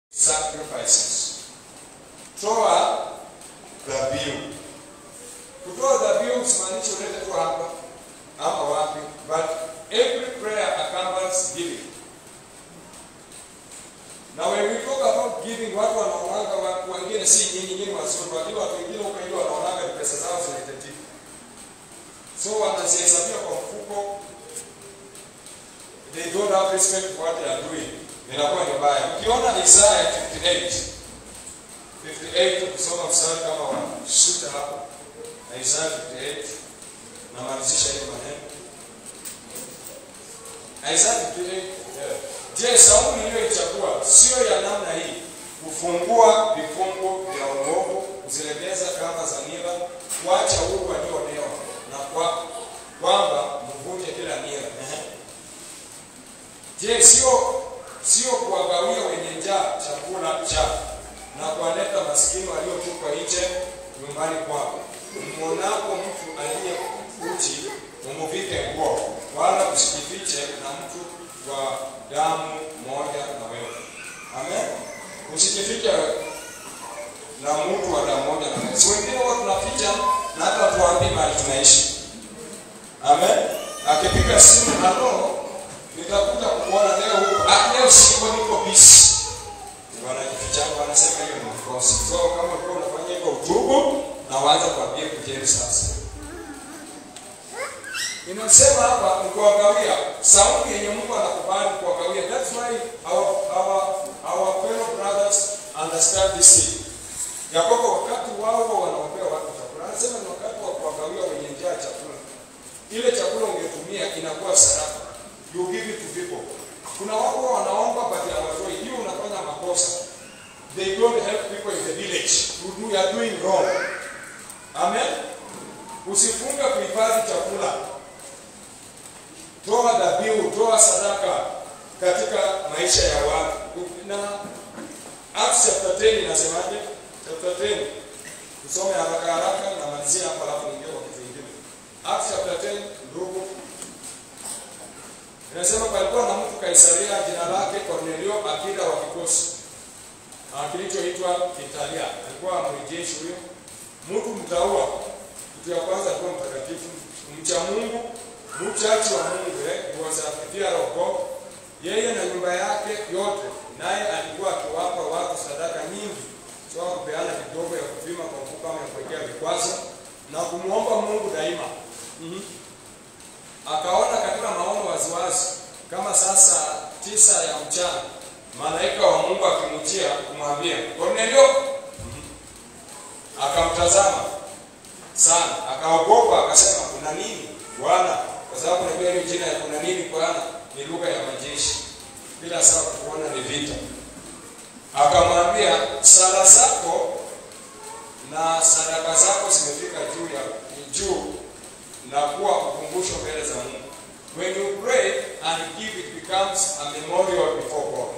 sacrifices. Toa dhabihu. Kutoa dhabihu simaanishi ulete tu hapa ama wapi, but every prayer accompanies giving. Now when we talk about giving, watu wanaonaga watu wengine si nyinyi wazuri, watu wengine huko ndio wanaonaga pesa zao zinahitajika. So wanazihesabia kwa mfuko. They don't have respect for what they are doing. Inakuwa ni mbaya. Ukiona Isaiah 58 kusoma mstari kama wa sita hapo. Isaiah 58 na malizisha hiyo maneno. Isaiah 58. Je, saumu niliyoichagua sio ya namna hii: kufungua vifungo vya uovu, kuzilegeza kamba za nira, kuacha huru walioonewa, na kwamba mvunje kila nira. Je, sio kuwagawia wenye njaa chakula chao, na kuwaleta maskini waliotupwa nje nyumbani kwao? Mwonapo mtu aliye uchi, umuvike nguo, wala usijifiche na mtu wa damu moja na wewe. Amen. Usijifiche na mtu wa damu moja na wewe. Si wengine wao tunaficha na hata tuambii mahali tunaishi. Amen. Akipiga simu, halo, nitakuja kukuona leo huko. Leo siko, niko busy. Wanajificha, wanasema hiyo ni mkosi. So kama uko unafanya hivyo, utubu na waanze kuambia kujeni sasa. Inasema hapa ni kuwagawia. Saumu yenye Mungu anakubali kuwagawia. That's why our fellow brothers understand this thing. Yakobo wakati wao wanaombea watu chakula, anasema ni wakati wa kuwagawia wenye njaa chakula. Ile chakula ungetumia inakuwa sadaka. You give it to people. Kuna watu wanaomba but hawatoi. Hiyo unafanya makosa. They don't help people in the village. You are doing wrong. Amen. Usifunge kuhifadhi chakula. Toa dhabihu, toa sadaka katika maisha ya watu. Na Acts chapter 10 inasemaje? Chapter 10. Tusome haraka na malizia hapa alafu niingie kwa kitu kingine. Acts chapter 10 ndugu. Inasema palikuwa na mtu Kaisaria, jina lake Cornelio, akida wa kikosi kilichoitwa Italia. Alikuwa mjeshi huyo. Mtu mtaua. Kitu ya kwanza alikuwa mtakatifu, mcha Mungu, mchachi wa Mungu, was a fear of God. Yeye na nyumba yake yote, naye alikuwa akiwapa watu sadaka nyingi, sio kupeana kidogo ya kupima kwa mfuko kama ya kuwekea vikwazo, na kumuomba Mungu daima. Akaona katika maono waziwazi kama sasa 9 ya mchana, malaika wa Mungu akimjia kumwambia, Cornelio. Akamtazama sana, akaogopa, akasema, kuna nini Bwana? Kwa sababu najua ile jina ya kuna nini Bwana ni lugha ya majeshi, bila sababu kuona ni vita. Akamwambia, sala zako na sadaka zako zimefika juu na kuwa ukumbusho mbele za Mungu. When you pray and give, it becomes a memorial before God.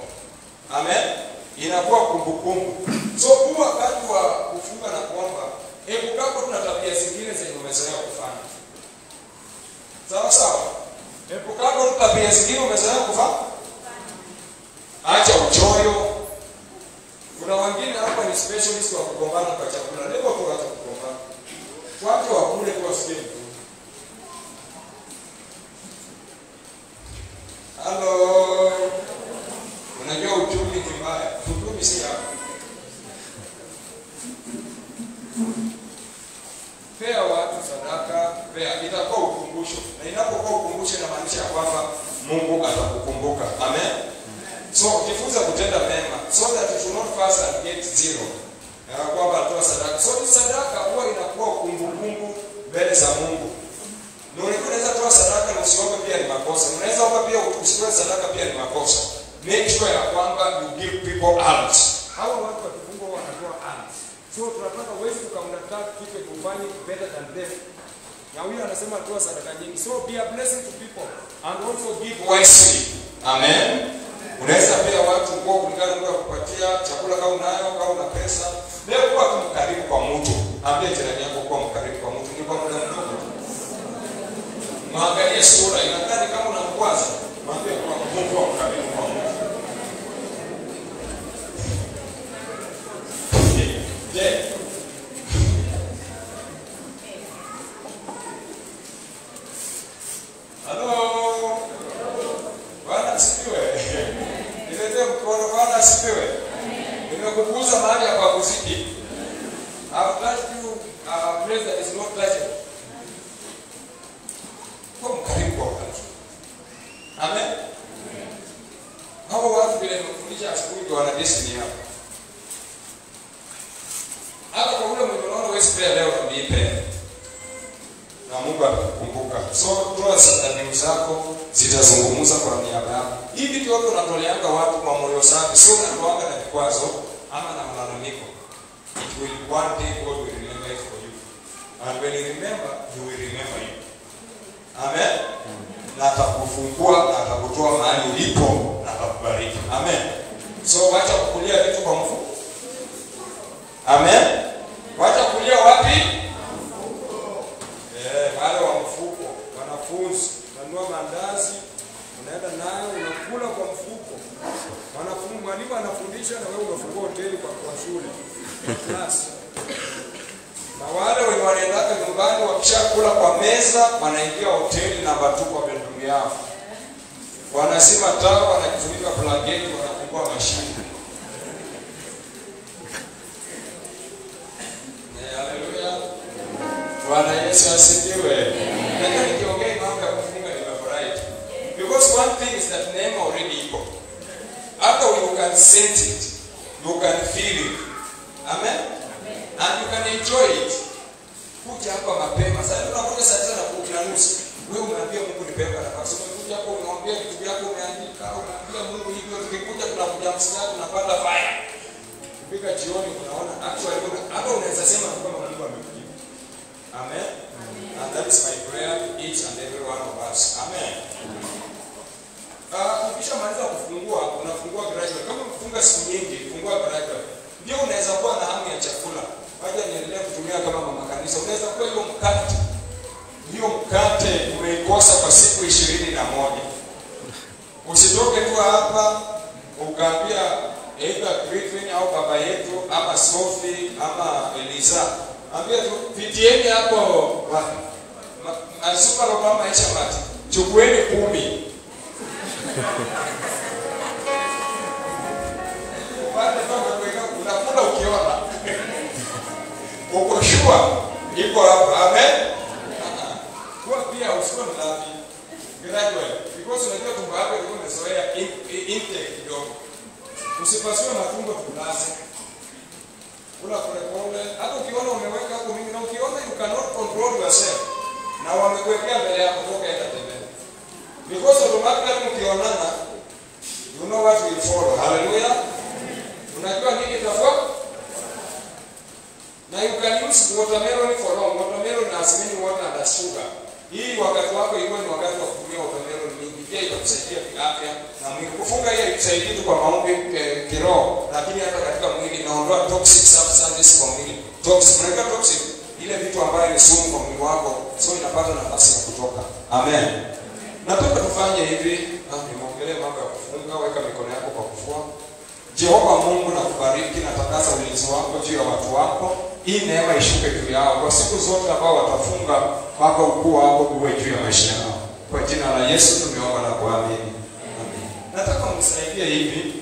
Amen. Inakuwa kumbukumbu. So kwa wakati wa kufunga na kuomba, epukako tuna tabia zingine zenye umezoea kufanya. Sawa. Epukako tuna tabia zingine umezoea kufanya. Acha uchoyo. Kuna wengine hapa ni specialist wa kugombana kwa chakula. Leo tu hata kugombana. Watu wa kule kwa skin. Hello. Unajua uchumi ni mbaya. Uchumi si hapa. Pea watu sadaka, itakuwa ukumbusho. Na inapokuwa ukumbusho inamaanisha kwamba Mungu atakukumbuka. Amen. So jifunze kutenda mema so that you should not fast and get zero. Kwamba atoa sadaka. So sadaka huwa inakuwa kumbukumbu mbele za Mungu. Na unaweza toa sadaka na usiombe pia ni makosa. Unaweza omba pia usitoe sadaka pia ni makosa. Make sure ya kwamba you give people alms. Hawa watu wakifungwa wanatoa alms. So tunataka uweze kukamnataka kitu kufanye better than them. Na huyu anasema toa sadaka nyingi. So be a blessing to people and also give wisely. Amen. Unaweza pia watu kwa kulingana na kupatia chakula kama unayo, kama una pesa. Leo kwa kumkaribu kwa mtu. Ambie jirani yako kwa mkaribu kwa mtu ni kwa muda mdogo. Mwangalie sura inakaa kama unamkwaza. Mwambie kwa Mungu wa mkaribu kwa Mungu. Bwana asifiwe. Nimekukuza mahali hapa kuziki. I've touched you a place that is not touchable. Kwa mkarimu kwa wakati. Amen. Hawa watu bila nimefundisha asubuhi ndio wana destiny hapa. Hata kwa ule mwenye unaona wewe spray leo na miipe. Na Mungu atakukumbuka. So toa sadaka zako zitazungumza kwa niaba yako. Hivi ndio watu wanatoleanga watu kwa moyo safi, sio unaoanga na vikwazo ama na malalamiko. It will one day God will remember it for you. And when you remember, you will remember you. Amen. Na atakufungua, na atakutoa mahali ulipo, na atakubariki. Amen. So wacha kukulia vitu kwa mfuko. Amen. Wacha kulia wapi? Wale wa mfuko, wanafunzi, unanunua mandazi, unaenda nayo unakula kwa mfuko. Wanafunzi, mwalimu anafundisha na wewe unafungua hoteli kwa shule. Class. Na wale wenye wanaenda nyumbani wakishakula kwa meza, wanaingia hoteli namba 2 kwa bedroom yao. Wanasema taa, wanajifunika blanketi, wanafungua mashine. Haleluya. Bwana Yesu asifiwe. Nataka nikiongea mambo ya kufunga nimefurahi. Because one thing is that neema already iko. After you can sense it, you can feel it. Amen. And you can enjoy it. Kuja hapa mapema. Sasa tunakuja saa 9:30. Wewe unaambia Mungu nipeleka nafasi. Kuja hapo unaambia vitu vyako umeandika, unaambia Mungu hivyo, tukikuja tunamjia msikia tunapata fire. Kufika jioni unaona actually hata unaweza sema kama Mungu amekujibu. Amen. And that is my prayer to each and every one of us. Amen. Ukisha maliza kufungua, unafungua gradually. Kama umefunga siku nyingi, fungua gradually. Ndio unaweza kuwa na hamu ya chakula. Wacha niendelee kutumia kama mama kanisa. Unaweza kuwa hiyo mkate. Hiyo mkate umeikosa kwa siku 21. Usitoke tu hapa ukaambia either Griffin au baba yetu ama Sophie ama Eliza. Ambia tu pitieni hapo wapi? Asupa roba maisha mati. Chukueni 10. Baada toka kuweka unakula ukiona. Uko shua iko hapa. Amen. Kwa pia usikuwa mlafi. Gradually. Because unajua tumbo yako iko imezoea intake kidogo. Usipasue matumbo tulaze. Kula pole. Hata ukiona umeweka hapo mingi na ukiona you cannot control yourself. Na wamekuwekea mbele yako toka enda tembea. Because automatically ukionana you know what will follow. Hallelujah. Unajua nini itafuata? Na you can use watermelon for long. Watermelon has many water and sugar. Hii wakati wako iko ni wakati wa kutumia watermelon mingi. Pia itakusaidia kiafya na mwili. Kufunga hiyo itakusaidia tu kwa maombi kiroho, lakini hata katika mwili inaondoa toxic substances kwa mwili. Toxic ile vitu ambayo ni sumu kwa mwili wako, so inapata nafasi ya kutoka. Amen. Nataka tufanye hivi, nimeongelea mambo ya kufunga, weka mikono yako kwa kifua. Jehova Mungu na kubariki na tangaza ulinzi wako juu ya watu wako. Hii neema ishuke juu yao kwa siku zote ambao watafunga, wako ukuu wako uwe juu ya maisha yao. Kwa jina la Yesu tumeomba na kuamini. Amen. Nataka mnisaidie hivi.